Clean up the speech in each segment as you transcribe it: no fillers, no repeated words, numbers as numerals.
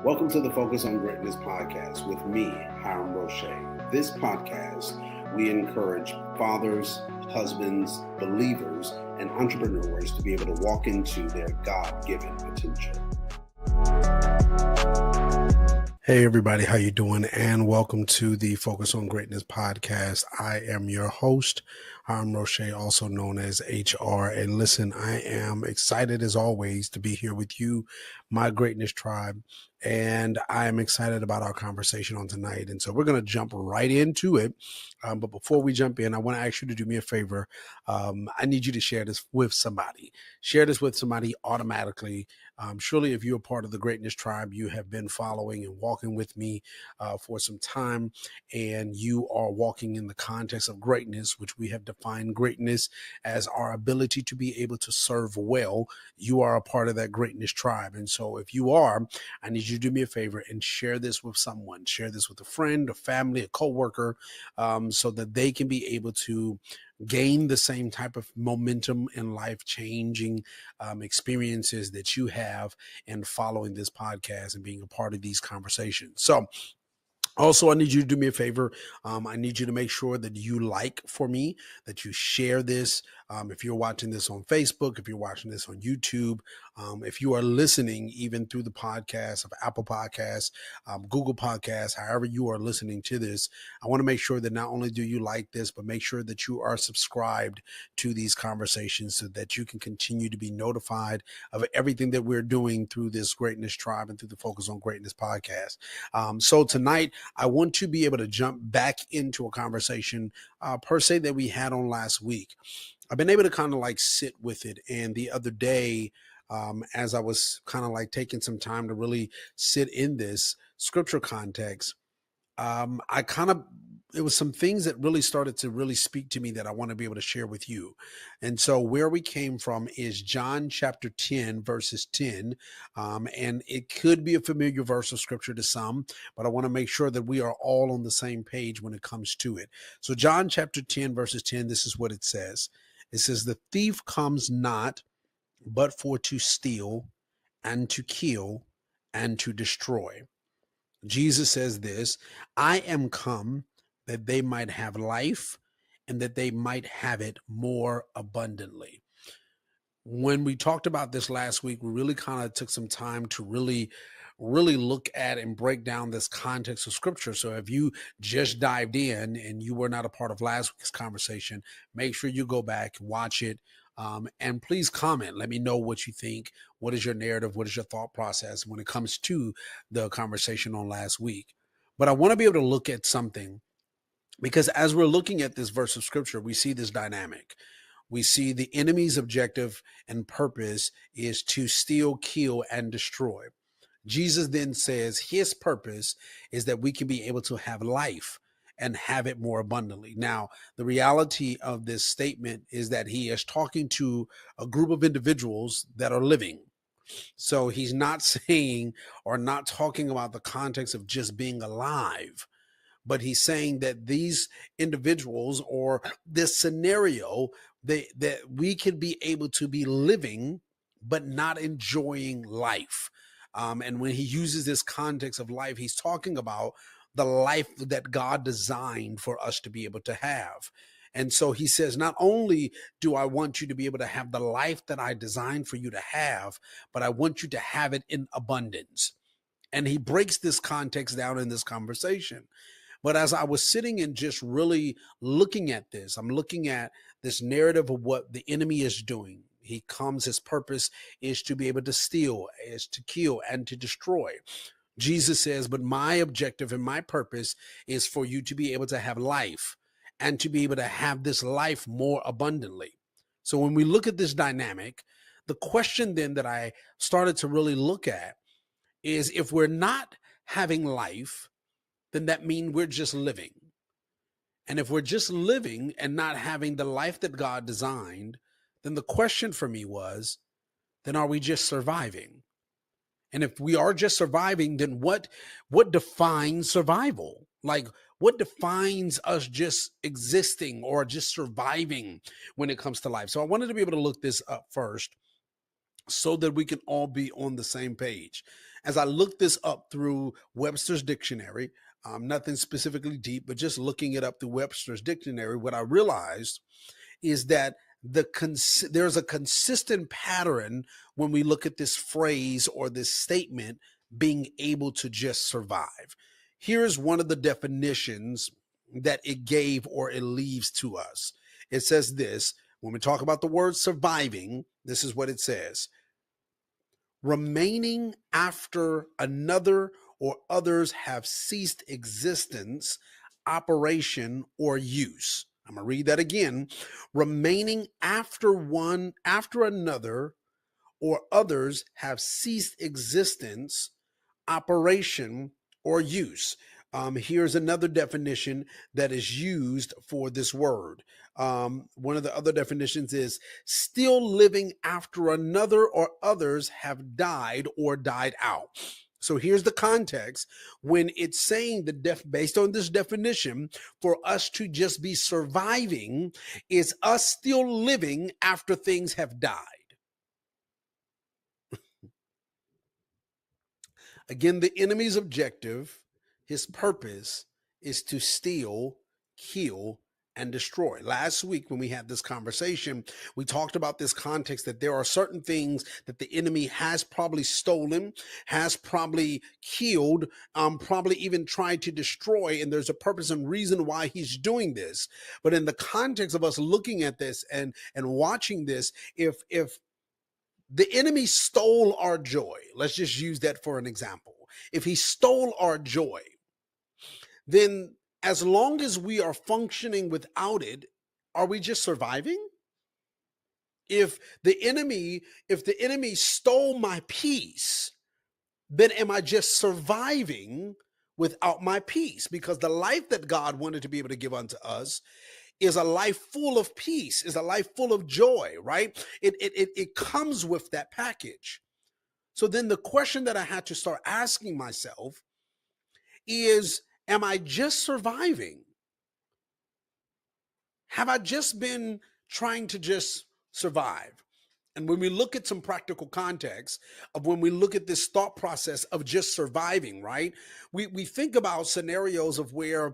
Welcome to the Focus on Greatness podcast with me, Hiram Roche. This podcast, we encourage fathers, husbands, believers, and entrepreneurs to be able to walk into their God-given potential. Hey everybody, how you doing? And welcome to the Focus on Greatness podcast. I am your host, Hiram Roche, also known as HR. And listen, I am excited as always to be here with you, my Greatness Tribe. And I am excited about our conversation on tonight. And so we're going to jump right into it. But before we jump in, I want to ask you to do me a favor. I need you to share this with somebody. Share this with somebody automatically. Surely if you're part of the Greatness Tribe, you have been following and walking with me for some time, and you are walking in the context of greatness, which we have defined greatness as our ability to be able to serve well. You are a part of that Greatness Tribe. And so if you are, I need you to do me a favor and share this with someone. Share this with a friend, a family, a coworker, so that they can be able to gain the same type of momentum and life-changing experiences that you have in following this podcast and being a part of these conversations. So also, I need you to do me a favor. I need you to make sure that you like for me, that you share this. If you're watching this on Facebook, if you're watching this on YouTube, if you are listening even through the podcast of Apple Podcasts, Google Podcasts, however you are listening to this, I want to make sure that not only do you like this, but make sure that you are subscribed to these conversations so that you can continue to be notified of everything that we're doing through this Greatness Tribe and through the Focus on Greatness podcast. So tonight, I want to be able to jump back into a conversation per se that we had on last week. I've been able to kind of like sit with it. And the other day, as I was kind of like taking some time to really sit in this scripture context, it was some things that really started to really speak to me that I want to be able to share with you. And so where we came from is John chapter 10, verses 10. And it could be a familiar verse of scripture to some, but I want to make sure that we are all on the same page when it comes to it. So John chapter 10, verses 10, this is what it says. It says, "The thief comes not but for to steal and to kill and to destroy." Jesus says this, "I am come that they might have life and that they might have it more abundantly." When we talked about this last week, we really kind of took some time to really look at and break down this context of scripture. So if you just dived in and you were not a part of last week's conversation, make sure you go back, watch it, and please comment. Let me know what you think. What is your narrative? What is your thought process when it comes to the conversation on last week? But I want to be able to look at something, because as we're looking at this verse of scripture, we see this dynamic. We see the enemy's objective and purpose is to steal, kill, and destroy. Jesus then says his purpose is that we can be able to have life and have it more abundantly. Now, the reality of this statement is that he is talking to a group of individuals that are living. So he's not saying or not talking about the context of just being alive, but he's saying that these individuals or this scenario, that we can be able to be living, but not enjoying life. And when he uses this context of life, he's talking about the life that God designed for us to be able to have. And so he says, not only do I want you to be able to have the life that I designed for you to have, but I want you to have it in abundance. And he breaks this context down in this conversation. But as I was sitting and just really looking at this, I'm looking at this narrative of what the enemy is doing. He comes, his purpose is to be able to steal, is to kill, and to destroy. Jesus says, but my objective and my purpose is for you to be able to have life and to be able to have this life more abundantly. So when we look at this dynamic, the question then that I started to really look at is, if we're not having life, then that means we're just living. And if we're just living and not having the life that God designed, then the question for me was, then are we just surviving? And if we are just surviving, then what defines survival? Like, what defines us just existing or just surviving when it comes to life? So I wanted to be able to look this up first. so that we can all be on the same page. As I looked this up through Webster's dictionary, nothing specifically deep, but just looking it up through Webster's dictionary, what I realized is that there's a consistent pattern when we look at this phrase or this statement, being able to just survive. Here's one of the definitions that it gave or it leaves to us. It says this: when we talk about the word surviving, this is what it says: remaining after another or others have ceased existence, operation, or use. I'm going to read that again. Remaining after another or others have ceased existence, operation, or use. Here's another definition that is used for this word. One of the other definitions is still living after another or others have died or died out. So here's the context when it's saying based on this definition, for us to just be surviving is us still living after things have died. Again, the enemy's objective, his purpose, is to steal, kill, and destroy. Last week, when we had this conversation, we talked about this context that there are certain things that the enemy has probably stolen, has probably killed, probably even tried to destroy, and there's a purpose and reason why he's doing this. But in the context of us looking at this and watching this, if the enemy stole our joy, let's just use that for an example. If he stole our joy, then as long as we are functioning without it, are we just surviving? If the enemy stole my peace, then am I just surviving without my peace? Because the life that God wanted to be able to give unto us is a life full of peace, is a life full of joy, right? It comes with that package. So then the question that I had to start asking myself is, am I just surviving? Have I just been trying to just survive? And when we look at some practical context of when we look at this thought process of just surviving, right? We think about scenarios of where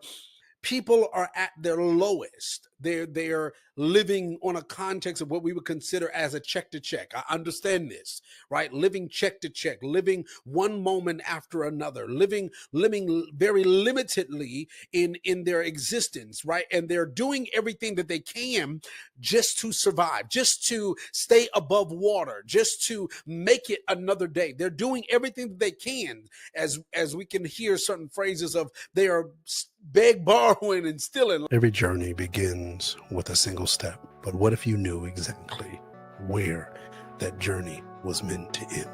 people are at their lowest. They're living on a context of what we would consider as a check to check. I understand this, right? Living check to check, living one moment after another, living very limitedly in their existence, right? And they're doing everything that they can just to survive, just to stay above water, just to make it another day. They're doing everything that they can, as we can hear certain phrases of they are beg, borrowing, and stealing. Every journey begins with a single step. But what if you knew exactly where that journey was meant to end?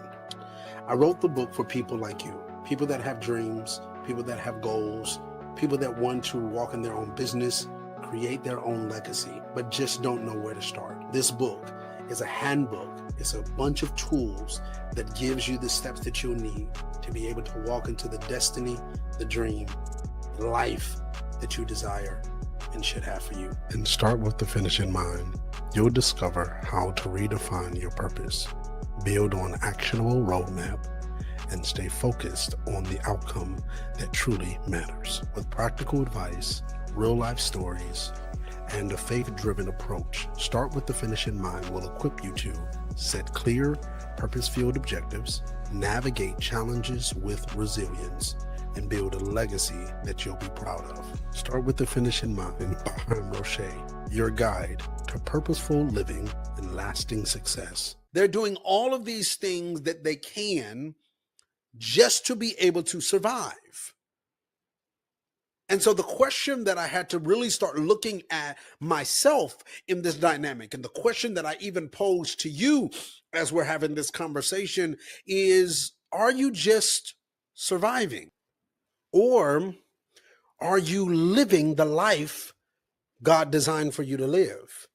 I wrote the book for people like you, people that have dreams, people that have goals, people that want to walk in their own business, create their own legacy, but just don't know where to start. This book is a handbook. It's a bunch of tools that gives you the steps that you'll need to be able to walk into the destiny, the dream, the life that you desire and should have for you. And start with the finish in mind. You'll discover how to redefine your purpose, build on actionable roadmap, and stay focused on the outcome that truly matters. With practical advice, real life stories, and a faith-driven approach, Start with the Finish in Mind will equip you to set clear, purpose-filled objectives, navigate challenges with resilience, and build a legacy that you'll be proud of. Start with the Finish in Mind by Hiram Roche, your guide to purposeful living and lasting success. They're doing all of these things that they can just to be able to survive. And so the question that I had to really start looking at myself in this dynamic, and the question that I even posed to you as we're having this conversation is, are you just surviving? Or are you living the life God designed for you to live?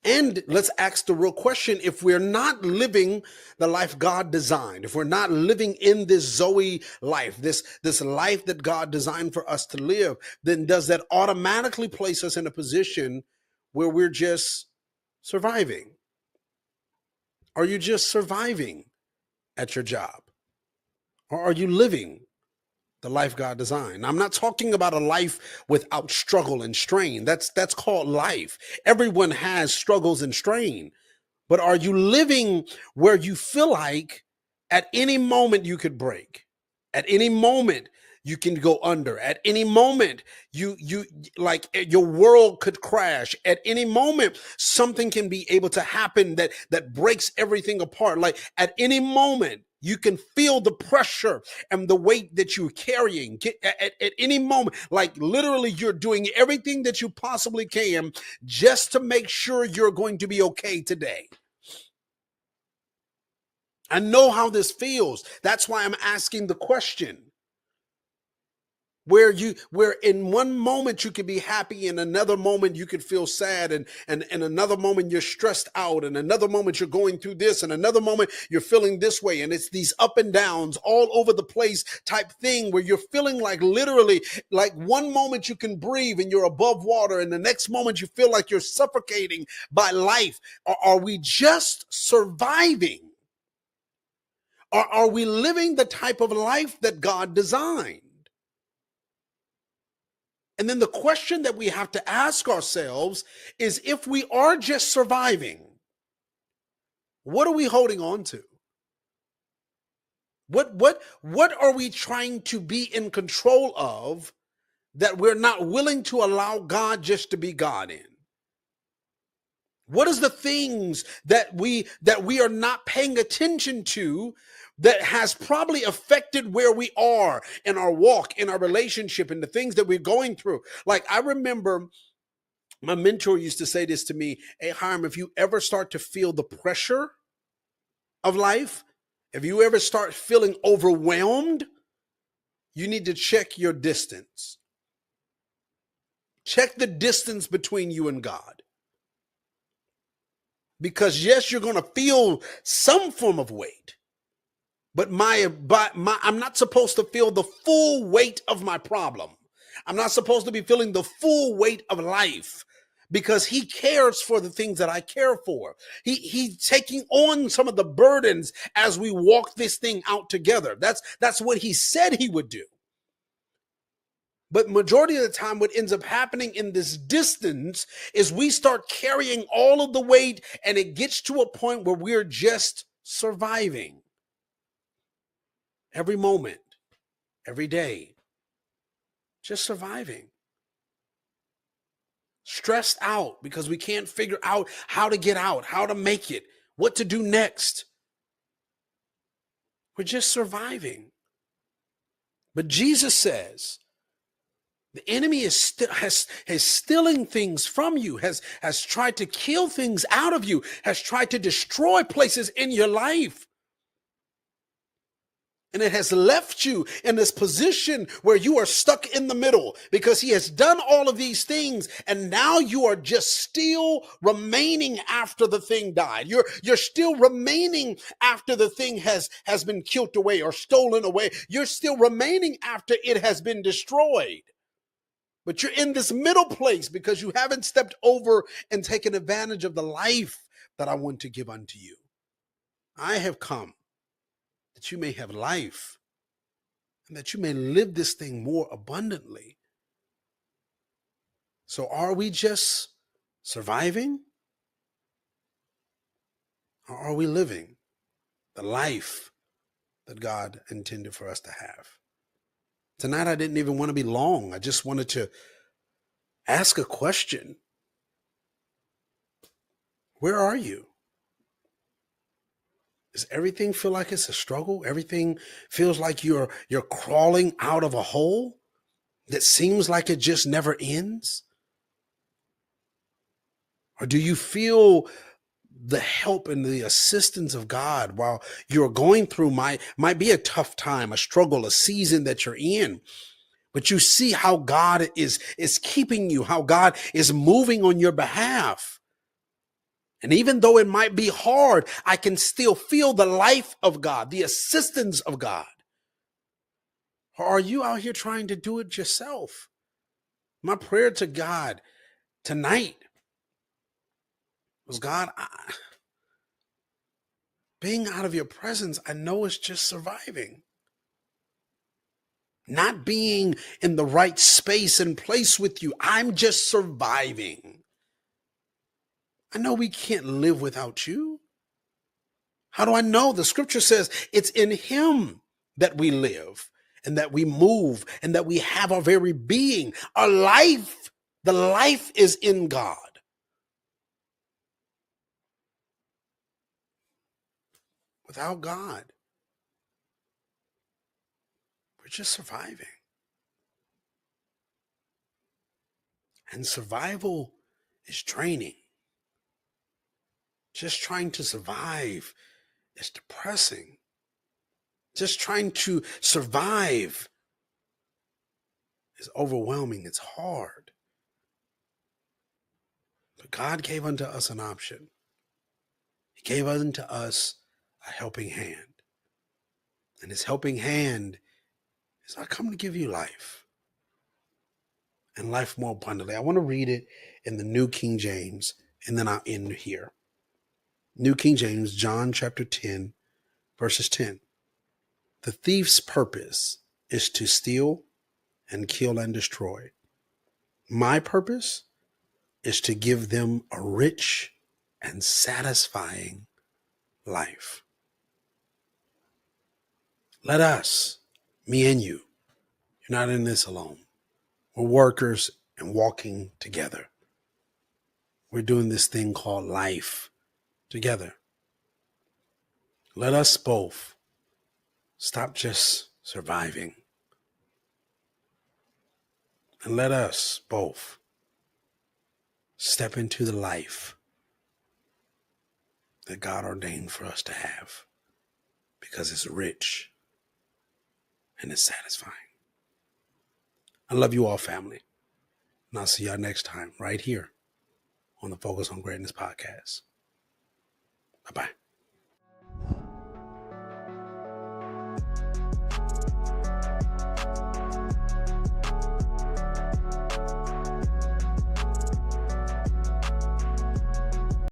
And let's ask the real question: if we're not living the life God designed, if we're not living in this Zoe life, this life that God designed for us to live, then does that automatically place us in a position where we're just surviving? Are you just surviving at your job? Or are you living the life God designed? Now, I'm not talking about a life without struggle and strain. That's called life. Everyone has struggles and strain. But are you living where you feel like at any moment you could break? At any moment you can go under. At any moment you like your world could crash. At any moment something can be able to happen that breaks everything apart. Like at any moment you can feel the pressure and the weight that you're carrying. At any moment, like literally you're doing everything that you possibly can just to make sure you're going to be okay today. I know how this feels. That's why I'm asking the question. Where in one moment you could be happy, in another moment you could feel sad, and another moment you're stressed out, and another moment you're going through this, and another moment you're feeling this way, and it's these up and downs all over the place type thing where you're feeling like literally like one moment you can breathe and you're above water, and the next moment you feel like you're suffocating by life. Or are we just surviving? Or are we living the type of life that God designed? And then the question that we have to ask ourselves is, if we are just surviving, what are we holding on to? What are we trying to be in control of that we're not willing to allow God just to be God in? What is the things that we are not paying attention to that has probably affected where we are in our walk, in our relationship, and the things that we're going through? Like I remember my mentor used to say this to me: "Hey, Hiram, if you ever start to feel the pressure of life, if you ever start feeling overwhelmed, you need to check your distance. Check the distance between you and God. Because yes, you're going to feel some form of weight, but I'm not supposed to feel the full weight of my problem. I'm not supposed to be feeling the full weight of life, because he cares for the things that I care for. He's taking on some of the burdens as we walk this thing out together. That's what he said he would do. But majority of the time, what ends up happening in this distance is we start carrying all of the weight, and it gets to a point where we're just surviving every moment, every day, just surviving. Stressed out because we can't figure out how to get out, how to make it, what to do next. We're just surviving. But Jesus says the enemy has stealing things from you, has tried to kill things out of you, has tried to destroy places in your life. And it has left you in this position where you are stuck in the middle, because he has done all of these things. And now you are just still remaining after the thing died. You're still remaining after the thing has been killed away or stolen away. You're still remaining after it has been destroyed. But you're in this middle place because you haven't stepped over and taken advantage of the life that I want to give unto you. I have come that you may have life, and that you may live this thing more abundantly. So are we just surviving? Or are we living the life that God intended for us to have? Tonight, I didn't even want to be long. I just wanted to ask a question. Where are you? Does everything feel like it's a struggle? Everything feels like you're crawling out of a hole that seems like it just never ends? Or do you feel the help and the assistance of God while you're going through might be a tough time, a struggle, a season that you're in? But you see how God is keeping you, how God is moving on your behalf. And even though it might be hard, I can still feel the life of God, the assistance of God. Or are you out here trying to do it yourself? My prayer to God tonight was, God, Being out of your presence, I know it's just surviving. Not being in the right space and place with you. I'm just surviving. I know we can't live without you. How do I know? The scripture says it's in him that we live and that we move and that we have our very being. Our life, the life is in God. Without God, we're just surviving. And survival is draining. Just trying to survive is depressing. Just trying to survive is overwhelming. It's hard. But God gave unto us an option. He gave unto us a helping hand. And his helping hand is, I come to give you life and life more abundantly. I want to read it in the New King James, and then I'll end here. New King James, John chapter 10, verses 10. The thief's purpose is to steal and kill and destroy. My purpose is to give them a rich and satisfying life. Let us, me and you, you're not in this alone. We're workers and walking together. We're doing this thing called life together. Let us both stop just surviving. And let us both step into the life that God ordained for us to have, because it's rich and it's satisfying. I love you all, family. And I'll see y'all next time right here on the Focus on Greatness podcast. Bye-bye.